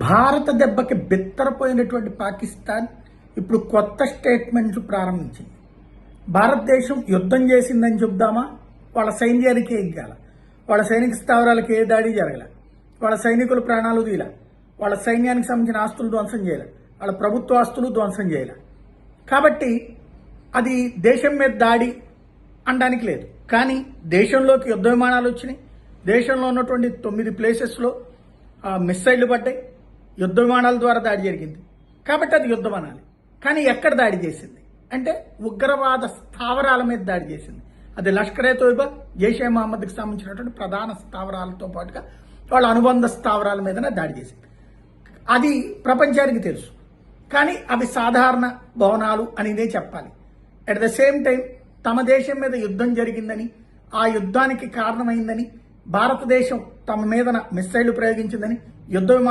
భారత దెబ్బకి బిత్తరపోయినటువంటి పాకిస్తాన్ ఇప్పుడు కొత్త స్టేట్మెంట్స్ ప్రారంభించింది. భారతదేశం యుద్ధం చేసిందని చెప్దామా? వాళ్ళ సైన్యానికి ఏం కాల, వాళ్ళ సైనిక స్థావరాలకు ఏ దాడి జరగల, వాళ్ళ సైనికుల ప్రాణాలు తీల, వాళ్ళ సైన్యానికి సంబంధించిన ఆస్తులు ధ్వంసం చేయాలి, వాళ్ళ ప్రభుత్వ ఆస్తులు ధ్వంసం చేయాలి. కాబట్టి అది దేశం మీద దాడి అనడానికి లేదు. కానీ దేశంలోకి యుద్ధ విమానాలు వచ్చినాయి. దేశంలో ఉన్నటువంటి 9 ప్లేసెస్లో మిస్సైళ్లు పడ్డాయి. యుద్ధ విమానాల ద్వారా దాడి జరిగింది కాబట్టి అది యుద్ధం అనాలి. కానీ ఎక్కడ దాడి చేసింది అంటే ఉగ్రవాద స్థావరాల మీద దాడి చేసింది. అది లష్కరే తోయిబా, జైషే మహమ్మద్కి సంబంధించినటువంటి ప్రధాన స్థావరాలతో పాటుగా వాళ్ళ అనుబంధ స్థావరాల మీదనే దాడి చేసింది. అది ప్రపంచానికి తెలుసు. కానీ అవి సాధారణ భవనాలు అనేదే చెప్పాలి. అట్ ద సేమ్ టైం తమ దేశం మీద యుద్ధం జరిగిందని, ఆ యుద్ధానికి కారణమైందని, భారతదేశం తమ మీదన మిస్సైళ్లు ప్రయోగించిందని యుద్ధ విమానం